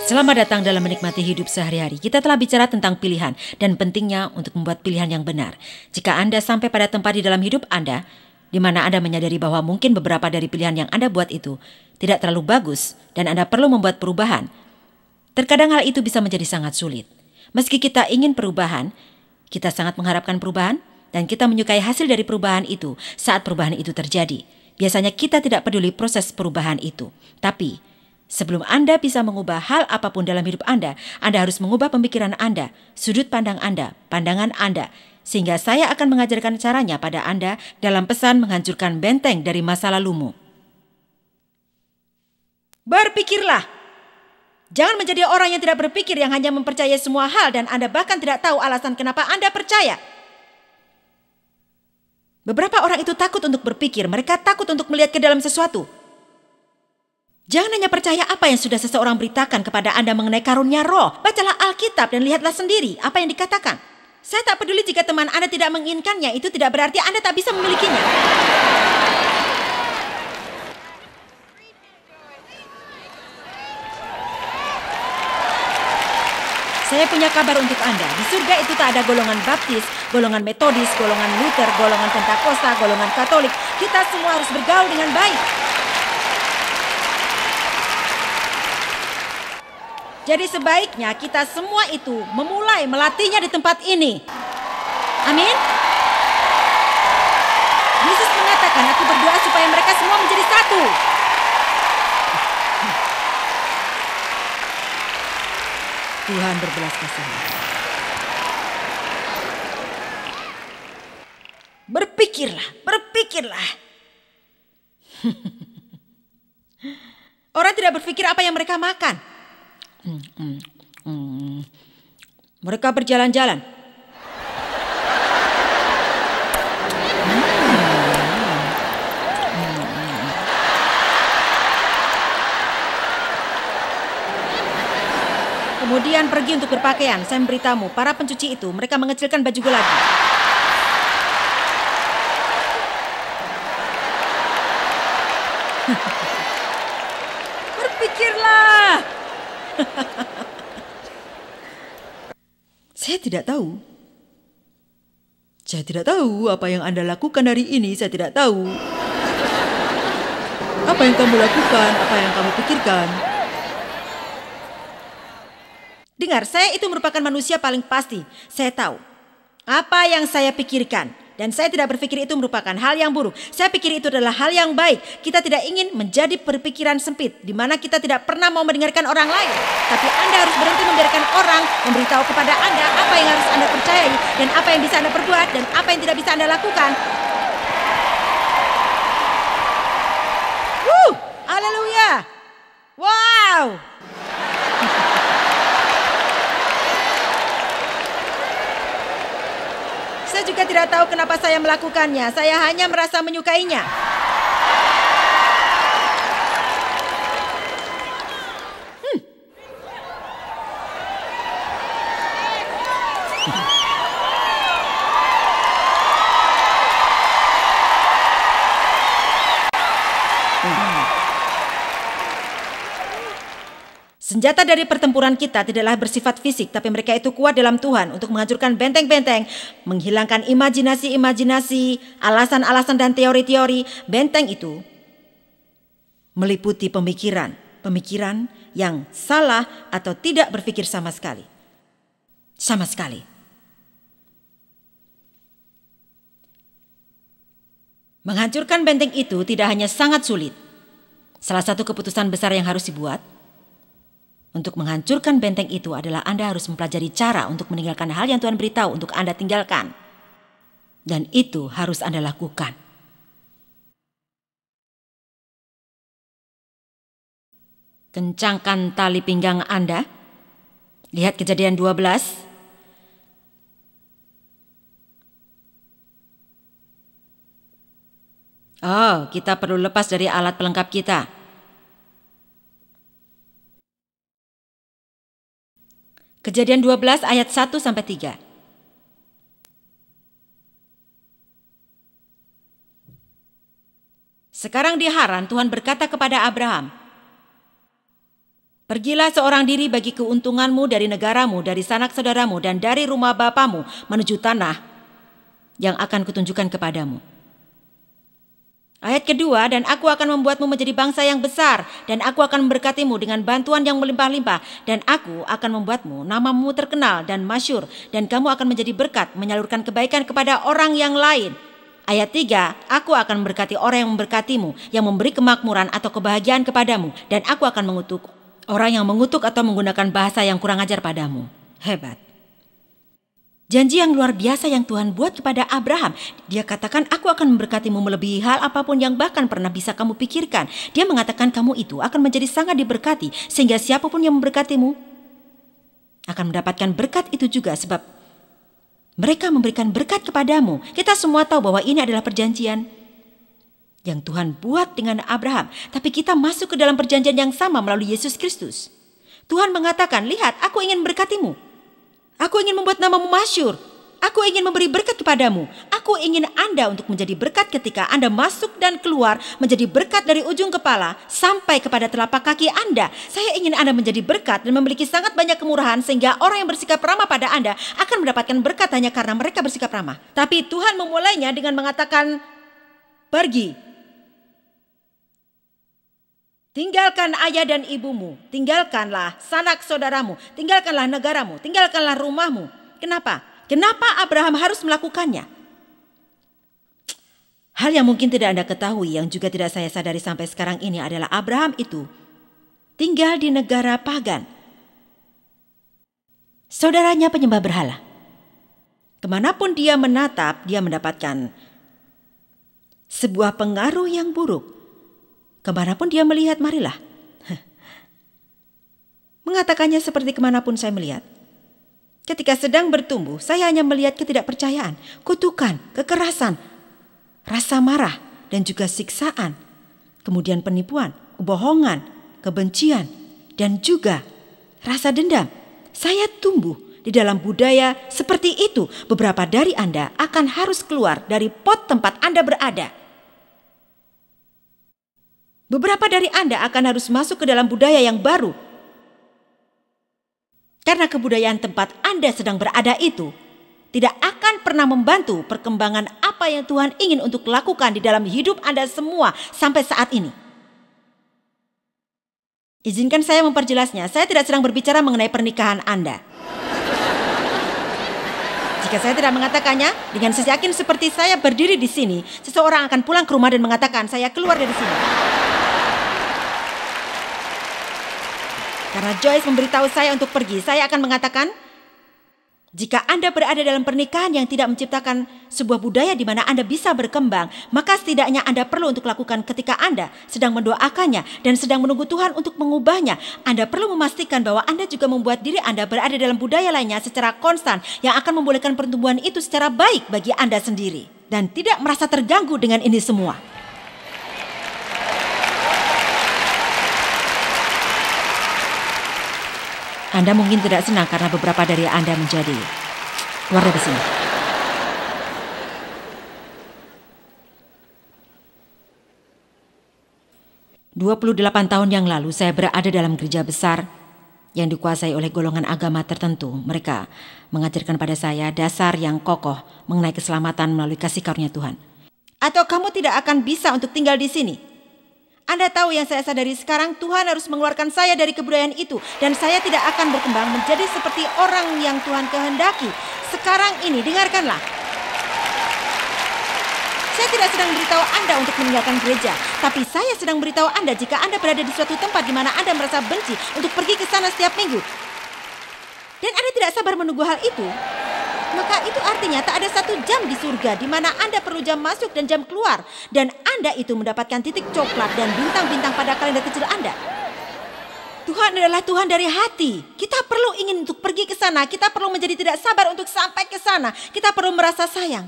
Selamat datang dalam menikmati hidup sehari-hari. Kita telah bicara tentang pilihan dan pentingnya untuk membuat pilihan yang benar. Jika Anda sampai pada tempat di dalam hidup Anda, di mana Anda menyadari bahwa mungkin beberapa dari pilihan yang Anda buat itu tidak terlalu bagus dan Anda perlu membuat perubahan, terkadang hal itu bisa menjadi sangat sulit. Meski kita ingin perubahan, kita sangat mengharapkan perubahan dan kita menyukai hasil dari perubahan itu saat perubahan itu terjadi. Biasanya kita tidak peduli proses perubahan itu, tapi sebelum Anda bisa mengubah hal apapun dalam hidup Anda harus mengubah pemikiran Anda, sudut pandang Anda, pandangan Anda. Sehingga saya akan mengajarkan caranya pada Anda dalam pesan menghancurkan benteng dari masa lalumu. Berpikirlah. Jangan menjadi orang yang tidak berpikir, yang hanya mempercayai semua hal dan Anda bahkan tidak tahu alasan kenapa Anda percaya. Beberapa orang itu takut untuk berpikir, mereka takut untuk melihat ke dalam sesuatu. Jangan hanya percaya apa yang sudah seseorang beritakan kepada Anda mengenai karunia roh. Bacalah Alkitab dan lihatlah sendiri apa yang dikatakan. Saya tak peduli jika teman Anda tidak menginginkannya, itu tidak berarti Anda tak bisa memilikinya. Saya punya kabar untuk Anda. Di surga itu tak ada golongan baptis, golongan metodis, golongan Luther, golongan Pentakosta, golongan Katolik. Kita semua harus bergaul dengan baik. Jadi sebaiknya kita semua itu memulai melatihnya di tempat ini. Amin. Yesus mengatakan, aku berdoa supaya mereka semua menjadi satu. Tuhan berbelas kasihan. Berpikirlah, berpikirlah. Orang tidak berpikir apa yang mereka makan. Mereka berjalan-jalan. Kemudian pergi untuk berpakaian. Saya memberitamu, para pencuci itu, mereka mengecilkan baju lagi. Berpikirlah. Saya tidak tahu. Saya tidak tahu apa yang Anda lakukan hari ini. Saya tidak tahu. Apa yang kamu lakukan, apa yang kamu pikirkan. Dengar, saya itu merupakan manusia paling pasti. Saya tahu apa yang saya pikirkan. Dan saya tidak berpikir itu merupakan hal yang buruk. Saya pikir itu adalah hal yang baik. Kita tidak ingin menjadi berpikiran sempit, di mana kita tidak pernah mau mendengarkan orang lain. Tapi Anda harus berhenti membiarkan orang memberitahu kepada Anda apa yang harus Anda percayai, dan apa yang bisa Anda perbuat, dan apa yang tidak bisa Anda lakukan. Haleluya! Wow! Saya juga tidak tahu kenapa saya melakukannya. Saya hanya merasa menyukainya. Senjata dari pertempuran kita tidaklah bersifat fisik, tapi mereka itu kuat dalam Tuhan untuk menghancurkan benteng-benteng, menghilangkan imajinasi-imajinasi, alasan-alasan dan teori-teori. Benteng itu meliputi pemikiran yang salah atau tidak berpikir sama sekali. Sama sekali. Menghancurkan benteng itu tidak hanya sangat sulit. Salah satu keputusan besar yang harus dibuat untuk menghancurkan benteng itu adalah Anda harus mempelajari cara untuk meninggalkan hal yang Tuhan beritahu untuk Anda tinggalkan. Dan itu harus Anda lakukan. Kencangkan tali pinggang Anda. Lihat Kejadian 12. Oh, kita perlu lepas dari alat pelengkap kita. Kejadian 12 ayat 1-3. Sekarang di Haran Tuhan berkata kepada Abraham, Pergilah seorang diri bagi keuntunganmu dari negaramu, dari sanak saudaramu, dan dari rumah bapamu menuju tanah yang akan kutunjukkan kepadamu. Ayat kedua, dan aku akan membuatmu menjadi bangsa yang besar, dan aku akan memberkatimu dengan bantuan yang melimpah-limpah, dan aku akan membuatmu namamu terkenal dan masyhur, dan kamu akan menjadi berkat, menyalurkan kebaikan kepada orang yang lain. Ayat 3, aku akan memberkati orang yang memberkatimu, yang memberi kemakmuran atau kebahagiaan kepadamu, dan aku akan mengutuk orang yang mengutuk atau menggunakan bahasa yang kurang ajar padamu. Hebat. Janji yang luar biasa yang Tuhan buat kepada Abraham. Dia katakan, aku akan memberkatimu melebihi hal apapun yang bahkan pernah bisa kamu pikirkan. Dia mengatakan kamu itu akan menjadi sangat diberkati, sehingga siapapun yang memberkatimu akan mendapatkan berkat itu juga, sebab mereka memberikan berkat kepadamu. Kita semua tahu bahwa ini adalah perjanjian yang Tuhan buat dengan Abraham. Tapi kita masuk ke dalam perjanjian yang sama melalui Yesus Kristus. Tuhan mengatakan, lihat, aku ingin memberkatimu. Aku ingin membuat namamu masyhur. Aku ingin memberi berkat kepadamu. Aku ingin Anda untuk menjadi berkat ketika Anda masuk dan keluar, menjadi berkat dari ujung kepala sampai kepada telapak kaki Anda. Saya ingin Anda menjadi berkat dan memiliki sangat banyak kemurahan sehingga orang yang bersikap ramah pada Anda akan mendapatkan berkat hanya karena mereka bersikap ramah. Tapi Tuhan memulainya dengan mengatakan, pergi. Tinggalkan ayah dan ibumu, tinggalkanlah sanak saudaramu, tinggalkanlah negaramu, tinggalkanlah rumahmu. Kenapa? Kenapa Abraham harus melakukannya? Hal yang mungkin tidak Anda ketahui, yang juga tidak saya sadari sampai sekarang ini adalah Abraham itu tinggal di negara pagan. Saudaranya penyembah berhala. Kemanapun dia menatap, dia mendapatkan sebuah pengaruh yang buruk. Kemanapun dia melihat, marilah. Mengatakannya seperti kemanapun saya melihat. Ketika sedang bertumbuh, saya hanya melihat ketidakpercayaan, kutukan, kekerasan, rasa marah, dan juga siksaan. Kemudian penipuan, kebohongan, kebencian, dan juga rasa dendam. Saya tumbuh di dalam budaya seperti itu. Beberapa dari Anda akan harus keluar dari pot tempat Anda berada. Beberapa dari Anda akan harus masuk ke dalam budaya yang baru. Karena kebudayaan tempat Anda sedang berada itu tidak akan pernah membantu perkembangan apa yang Tuhan ingin untuk lakukan di dalam hidup Anda semua sampai saat ini. Izinkan saya memperjelasnya, saya tidak sedang berbicara mengenai pernikahan Anda. Jika saya tidak mengatakannya, dengan seyakin seperti saya berdiri di sini, seseorang akan pulang ke rumah dan mengatakan, saya keluar dari sini. Karena Joyce memberitahu saya untuk pergi, saya akan mengatakan, jika Anda berada dalam pernikahan yang tidak menciptakan sebuah budaya di mana Anda bisa berkembang, maka setidaknya Anda perlu untuk lakukan ketika Anda sedang mendoakannya dan sedang menunggu Tuhan untuk mengubahnya. Anda perlu memastikan bahwa Anda juga membuat diri Anda berada dalam budaya lainnya secara konstan yang akan membolehkan pertumbuhan itu secara baik bagi Anda sendiri. Dan tidak merasa terganggu dengan ini semua. Anda mungkin tidak senang karena beberapa dari Anda menjadi keluar dari sini. "28 tahun yang lalu saya berada dalam gereja besar yang dikuasai oleh golongan agama tertentu. Mereka mengajarkan pada saya dasar yang kokoh mengenai keselamatan melalui kasih karunia Tuhan. Atau kamu tidak akan bisa untuk tinggal di sini. Anda tahu yang saya sadari sekarang, Tuhan harus mengeluarkan saya dari kebudayaan itu. Dan saya tidak akan berkembang menjadi seperti orang yang Tuhan kehendaki. Sekarang ini, dengarkanlah. Saya tidak sedang beritahu Anda untuk meninggalkan gereja. Tapi saya sedang beritahu Anda jika Anda berada di suatu tempat di mana Anda merasa benci untuk pergi ke sana setiap minggu. Dan Anda tidak sabar menunggu hal itu. Maka itu artinya tak ada 1 jam di surga di mana Anda perlu jam masuk dan jam keluar. Dan Anda itu mendapatkan titik coklat dan bintang-bintang pada kalender kecil Anda. Tuhan adalah Tuhan dari hati. Kita perlu ingin untuk pergi ke sana. Kita perlu menjadi tidak sabar untuk sampai ke sana. Kita perlu merasa sayang.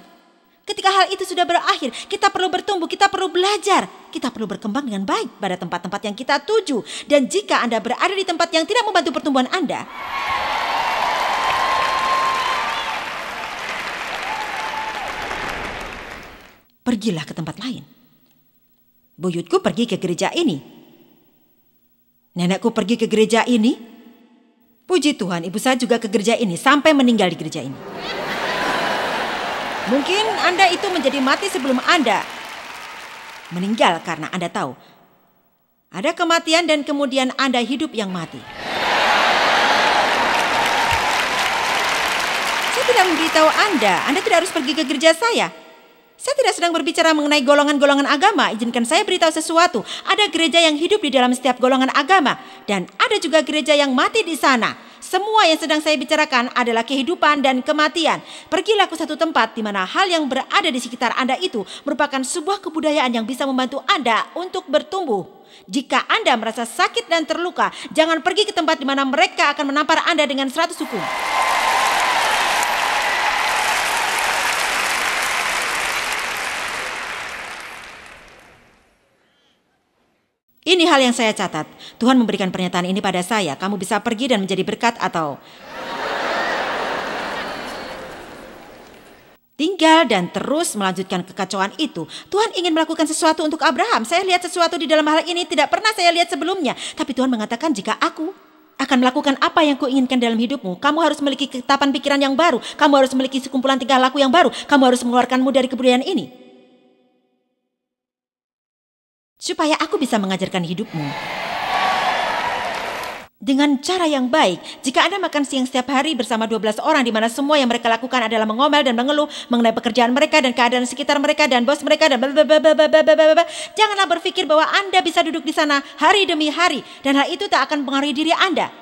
Ketika hal itu sudah berakhir, kita perlu bertumbuh, kita perlu belajar. Kita perlu berkembang dengan baik pada tempat-tempat yang kita tuju. Dan jika Anda berada di tempat yang tidak membantu pertumbuhan Anda, pergilah ke tempat lain. Buyutku pergi ke gereja ini. Nenekku pergi ke gereja ini. Puji Tuhan, ibu saya juga ke gereja ini sampai meninggal di gereja ini. Mungkin Anda itu menjadi mati sebelum Anda meninggal karena Anda tahu ada kematian dan kemudian Anda hidup yang mati. Saya tidak memberitahu Anda tidak harus pergi ke gereja saya. Saya tidak sedang berbicara mengenai golongan-golongan agama. Izinkan saya beritahu sesuatu. Ada gereja yang hidup di dalam setiap golongan agama. Dan ada juga gereja yang mati di sana. Semua yang sedang saya bicarakan adalah kehidupan dan kematian. Pergilah ke satu tempat di mana hal yang berada di sekitar Anda itu merupakan sebuah kebudayaan yang bisa membantu Anda untuk bertumbuh. Jika Anda merasa sakit dan terluka, jangan pergi ke tempat di mana mereka akan menampar Anda dengan 100 hukum. Ini hal yang saya catat. Tuhan memberikan pernyataan ini pada saya. Kamu bisa pergi dan menjadi berkat atau tinggal dan terus melanjutkan kekacauan itu. Tuhan ingin melakukan sesuatu untuk Abraham. Saya lihat sesuatu di dalam hal ini tidak pernah saya lihat sebelumnya. Tapi Tuhan mengatakan jika aku akan melakukan apa yang kuinginkan dalam hidupmu, kamu harus memiliki ketetapan pikiran yang baru. Kamu harus memiliki sekumpulan tingkah laku yang baru. Kamu harus mengeluarkanmu dari kebudayaan ini. Supaya aku bisa mengajarkan hidupmu dengan cara yang baik. Jika Anda makan siang setiap hari bersama 12 orang di mana semua yang mereka lakukan adalah mengomel dan mengeluh mengenai pekerjaan mereka dan keadaan sekitar mereka dan bos mereka dan blablabla, janganlah berpikir bahwa Anda bisa duduk di sana hari demi hari dan hal itu tak akan mempengaruhi diri Anda.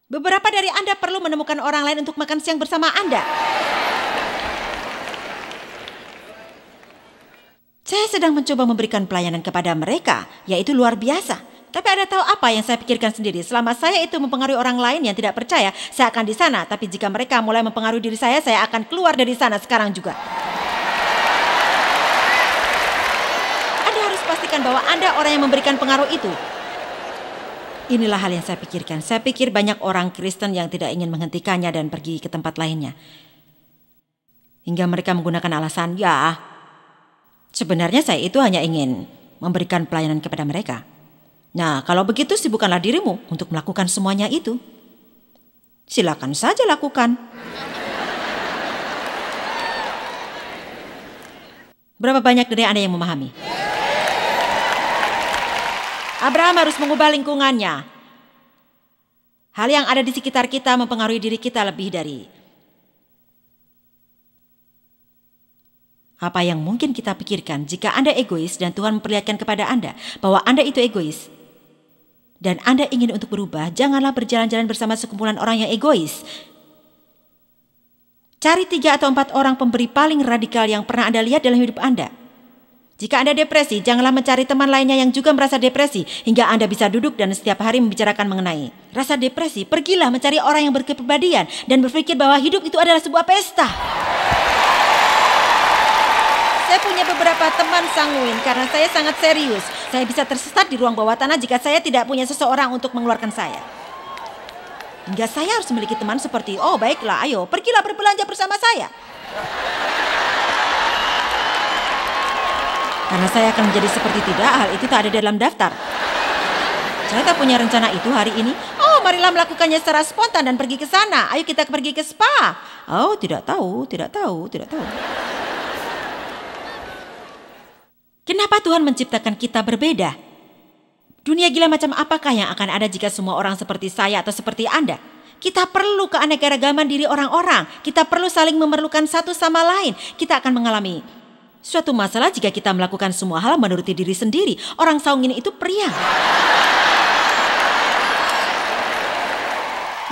Beberapa dari Anda perlu menemukan orang lain untuk makan siang bersama Anda. Saya sedang mencoba memberikan pelayanan kepada mereka, yaitu luar biasa. Tapi Anda tahu apa yang saya pikirkan sendiri? Selama saya itu mempengaruhi orang lain yang tidak percaya, saya akan di sana. Tapi jika mereka mulai mempengaruhi diri saya akan keluar dari sana sekarang juga. Anda harus pastikan bahwa Anda orang yang memberikan pengaruh itu. Inilah hal yang saya pikirkan. Saya pikir banyak orang Kristen yang tidak ingin menghentikannya dan pergi ke tempat lainnya. Hingga mereka menggunakan alasan, sebenarnya saya itu hanya ingin memberikan pelayanan kepada mereka. Nah, kalau begitu sibukkanlah dirimu untuk melakukan semuanya itu. Silakan saja lakukan. Berapa banyak dari Anda yang memahami? Abraham harus mengubah lingkungannya. Hal yang ada di sekitar kita mempengaruhi diri kita lebih dari apa yang mungkin kita pikirkan. Jika Anda egois dan Tuhan memperlihatkan kepada Anda bahwa Anda itu egois dan Anda ingin untuk berubah, janganlah berjalan-jalan bersama sekumpulan orang yang egois. Cari 3 atau 4 orang pemberi paling radikal yang pernah Anda lihat dalam hidup Anda. Jika Anda depresi, janganlah mencari teman lainnya yang juga merasa depresi hingga Anda bisa duduk dan setiap hari membicarakan mengenai rasa depresi. Pergilah mencari orang yang berkepribadian dan berpikir bahwa hidup itu adalah sebuah pesta. Saya punya beberapa teman sanguin karena saya sangat serius. Saya bisa tersesat di ruang bawah tanah jika saya tidak punya seseorang untuk mengeluarkan saya. Hingga saya harus memiliki teman seperti, oh baiklah, ayo pergilah berbelanja bersama saya. Karena saya akan menjadi seperti tidak, hal itu tak ada dalam daftar. Saya tak punya rencana itu hari ini. Oh, marilah melakukannya secara spontan dan pergi ke sana. Ayo kita pergi ke spa. Oh, tidak tahu. Kenapa Tuhan menciptakan kita berbeda? Dunia gila macam apakah yang akan ada jika semua orang seperti saya atau seperti Anda? Kita perlu keanekaragaman diri orang-orang. Kita perlu saling memerlukan satu sama lain. Kita akan mengalami suatu masalah jika kita melakukan semua hal menuruti diri sendiri. Orang saungin itu pria.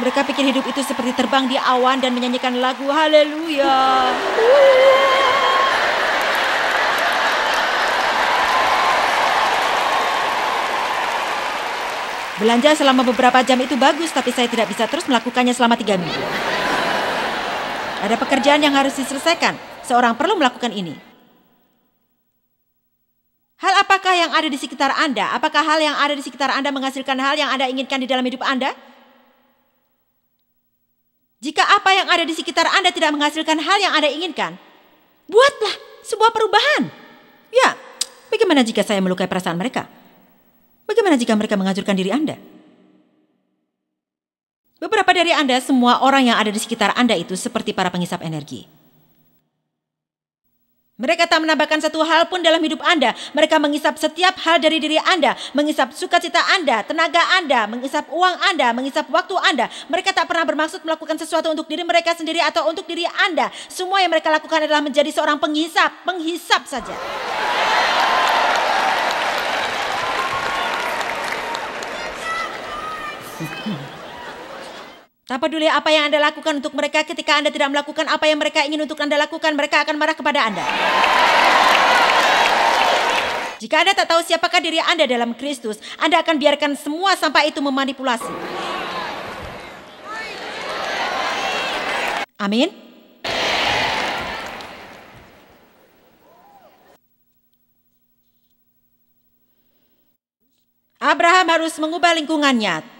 Mereka pikir hidup itu seperti terbang di awan dan menyanyikan lagu haleluya. Belanja selama beberapa jam itu bagus, tapi saya tidak bisa terus melakukannya selama 3 minggu. Ada pekerjaan yang harus diselesaikan. Seorang perlu melakukan ini. Hal apakah yang ada di sekitar Anda? Apakah hal yang ada di sekitar Anda menghasilkan hal yang Anda inginkan di dalam hidup Anda? Jika apa yang ada di sekitar Anda tidak menghasilkan hal yang Anda inginkan, buatlah sebuah perubahan. Ya, bagaimana jika saya melukai perasaan mereka? Bagaimana jika mereka menghancurkan diri Anda? Beberapa dari Anda, semua orang yang ada di sekitar Anda itu seperti para penghisap energi. Mereka tak menambahkan satu hal pun dalam hidup Anda. Mereka menghisap setiap hal dari diri Anda, menghisap sukacita Anda, tenaga Anda, menghisap uang Anda, menghisap waktu Anda. Mereka tak pernah bermaksud melakukan sesuatu untuk diri mereka sendiri atau untuk diri Anda. Semua yang mereka lakukan adalah menjadi seorang penghisap saja. Tak peduli apa yang Anda lakukan untuk mereka, ketika Anda tidak melakukan apa yang mereka ingin untuk Anda lakukan, mereka akan marah kepada Anda. Jika Anda tak tahu siapakah diri Anda dalam Kristus, Anda akan biarkan semua sampah itu memanipulasi. Amin. Abraham harus mengubah lingkungannya.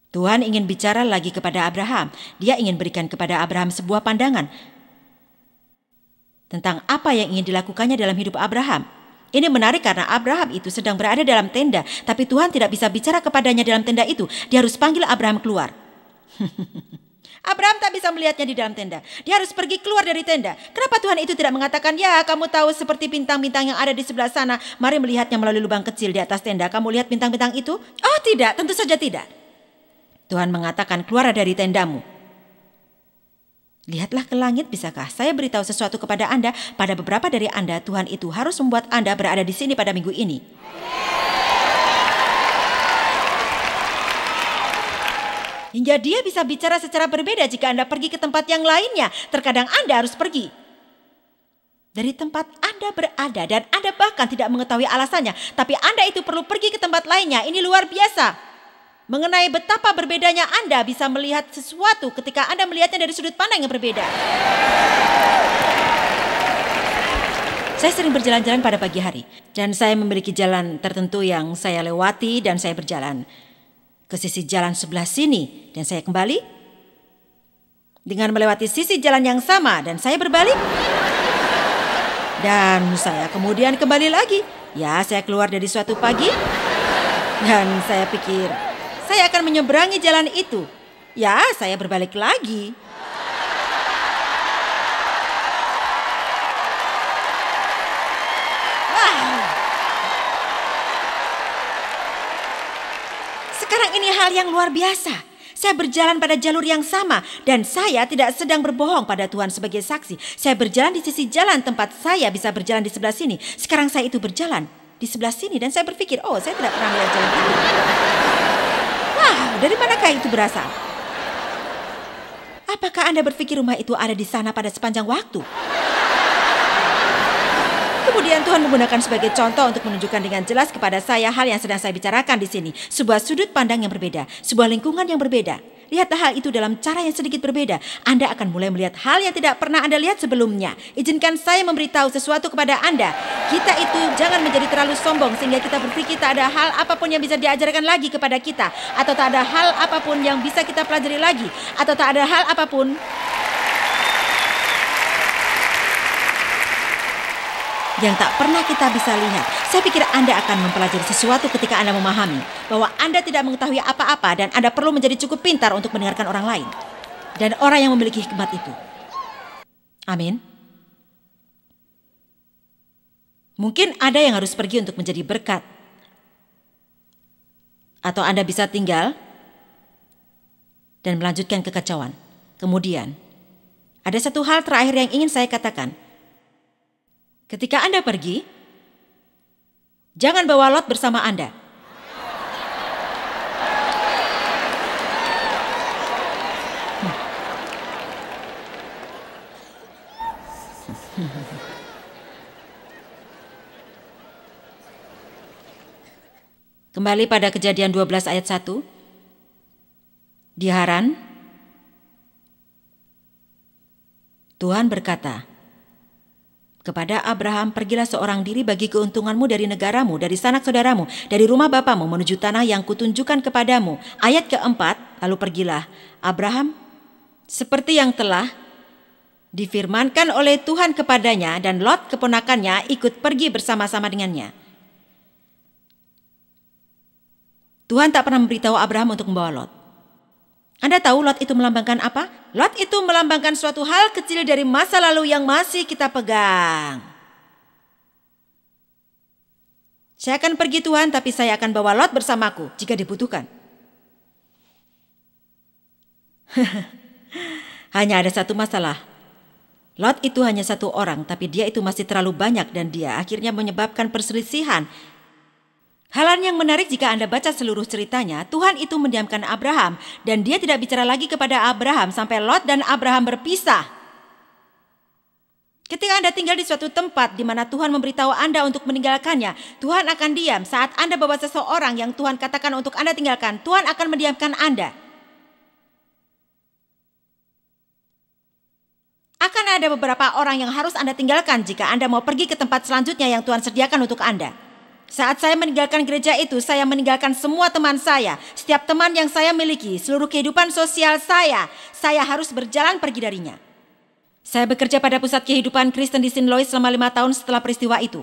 Tuhan ingin bicara lagi kepada Abraham. Dia ingin berikan kepada Abraham sebuah pandangan tentang apa yang ingin dilakukannya dalam hidup Abraham. Ini menarik karena Abraham itu sedang berada dalam tenda, tapi Tuhan tidak bisa bicara kepadanya dalam tenda itu. Dia harus panggil Abraham keluar. Abraham tak bisa melihatnya di dalam tenda. Dia harus pergi keluar dari tenda. Kenapa Tuhan itu tidak mengatakan, ya kamu tahu seperti bintang-bintang yang ada di sebelah sana. Mari melihatnya melalui lubang kecil di atas tenda. Kamu lihat bintang-bintang itu? Oh tidak, tentu saja tidak. Tuhan mengatakan, keluar dari tendamu. Lihatlah ke langit, bisakah saya beritahu sesuatu kepada Anda? Pada beberapa dari Anda, Tuhan itu harus membuat Anda berada di sini pada minggu ini. Hingga dia bisa bicara secara berbeda jika Anda pergi ke tempat yang lainnya. Terkadang Anda harus pergi dari tempat Anda berada dan Anda bahkan tidak mengetahui alasannya. Tapi Anda itu perlu pergi ke tempat lainnya. Ini luar biasa. Mengenai betapa berbedanya Anda bisa melihat sesuatu ketika Anda melihatnya dari sudut pandang yang berbeda. Saya sering berjalan-jalan pada pagi hari. Dan saya memiliki jalan tertentu yang saya lewati dan saya berjalan ke sisi jalan sebelah sini. Dan saya kembali dengan melewati sisi jalan yang sama dan saya berbalik. Dan saya kemudian kembali lagi. Ya, saya keluar dari suatu pagi dan saya pikir, saya akan menyeberangi jalan itu. Ya, saya berbalik lagi. Wow. Sekarang ini hal yang luar biasa. Saya berjalan pada jalur yang sama dan saya tidak sedang berbohong pada Tuhan sebagai saksi. Saya berjalan di sisi jalan tempat saya bisa berjalan di sebelah sini. Sekarang saya itu berjalan di sebelah sini dan saya berpikir, oh saya tidak pernah melihat jalan itu. Wow, dari manakah itu berasal? Apakah Anda berpikir rumah itu ada di sana pada sepanjang waktu? Kemudian Tuhan menggunakan sebagai contoh untuk menunjukkan dengan jelas kepada saya hal yang sedang saya bicarakan di sini. Sebuah sudut pandang yang berbeda, sebuah lingkungan yang berbeda. Lihatlah hal itu dalam cara yang sedikit berbeda. Anda akan mulai melihat hal yang tidak pernah Anda lihat sebelumnya. Izinkan saya memberitahu sesuatu kepada Anda. Kita itu jangan menjadi terlalu sombong sehingga kita berpikir tak ada hal apapun yang bisa diajarkan lagi kepada kita. Atau tak ada hal apapun yang bisa kita pelajari lagi. Atau tak ada hal apapun yang tak pernah kita bisa lihat. Saya pikir Anda akan mempelajari sesuatu ketika Anda memahami bahwa Anda tidak mengetahui apa-apa dan Anda perlu menjadi cukup pintar untuk mendengarkan orang lain dan orang yang memiliki hikmat itu. Amin. Mungkin ada yang harus pergi untuk menjadi berkat. Atau Anda bisa tinggal dan melanjutkan kekacauan. Kemudian, ada satu hal terakhir yang ingin saya katakan. Ketika Anda pergi, jangan bawa Lot bersama Anda. Kembali pada Kejadian 12 ayat 1. Di Haran, Tuhan berkata kepada Abraham, pergilah seorang diri bagi keuntunganmu dari negaramu, dari sanak saudaramu, dari rumah bapamu menuju tanah yang kutunjukkan kepadamu. Ayat keempat, lalu pergilah Abraham seperti yang telah Difirmankan oleh Tuhan kepadanya dan Lot keponakannya ikut pergi bersama-sama dengannya. Tuhan tak pernah memberitahu Abraham untuk membawa Lot. Anda tahu Lot itu melambangkan apa? Lot itu melambangkan suatu hal kecil dari masa lalu yang masih kita pegang. Saya akan pergi Tuhan, tapi saya akan bawa Lot bersamaku jika dibutuhkan. Hanya ada satu masalah. Lot itu hanya satu orang, tapi dia itu masih terlalu banyak dan dia akhirnya menyebabkan perselisihan. Hal yang menarik jika Anda baca seluruh ceritanya, Tuhan itu mendiamkan Abraham dan dia tidak bicara lagi kepada Abraham sampai Lot dan Abraham berpisah. Ketika Anda tinggal di suatu tempat di mana Tuhan memberitahu Anda untuk meninggalkannya, Tuhan akan diam. Saat Anda bawa seseorang yang Tuhan katakan untuk Anda tinggalkan, Tuhan akan mendiamkan Anda. Akan ada beberapa orang yang harus Anda tinggalkan jika Anda mau pergi ke tempat selanjutnya yang Tuhan sediakan untuk Anda. Saat saya meninggalkan gereja itu, saya meninggalkan semua teman saya. Setiap teman yang saya miliki, seluruh kehidupan sosial saya harus berjalan pergi darinya. Saya bekerja pada pusat kehidupan Kristen di St. Louis selama 5 tahun setelah peristiwa itu.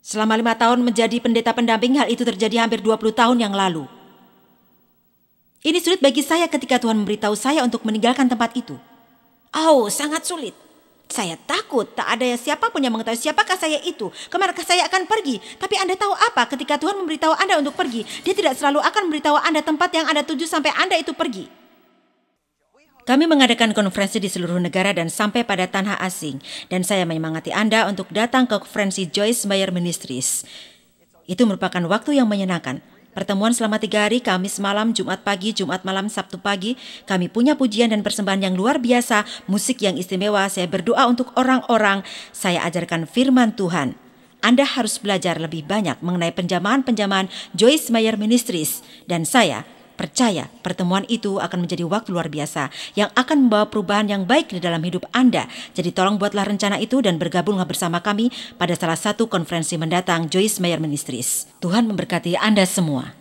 Selama 5 tahun menjadi pendeta pendamping, hal itu terjadi hampir 20 tahun yang lalu. Ini sulit bagi saya ketika Tuhan memberitahu saya untuk meninggalkan tempat itu. Oh, sangat sulit. Saya takut tak ada siapapun yang mengetahui siapakah saya itu, kemanakah saya akan pergi. Tapi Anda tahu apa, ketika Tuhan memberitahu Anda untuk pergi, Dia tidak selalu akan memberitahu Anda tempat yang Anda tuju sampai Anda itu pergi. Kami mengadakan konferensi di seluruh negara dan sampai pada tanah asing. Dan saya menyemangati Anda untuk datang ke konferensi Joyce Meyer Ministries. Itu merupakan waktu yang menyenangkan. Pertemuan selama 3 hari, Kamis malam, Jumat pagi, Jumat malam, Sabtu pagi. Kami punya pujian dan persembahan yang luar biasa, musik yang istimewa. Saya berdoa untuk orang-orang. Saya ajarkan firman Tuhan. Anda harus belajar lebih banyak mengenai penjamaan-penjamaan Joyce Meyer Ministries. Dan saya percaya pertemuan itu akan menjadi waktu luar biasa yang akan membawa perubahan yang baik di dalam hidup Anda. Jadi tolong buatlah rencana itu dan bergabunglah bersama kami pada salah satu konferensi mendatang Joyce Meyer Ministries. Tuhan memberkati Anda semua.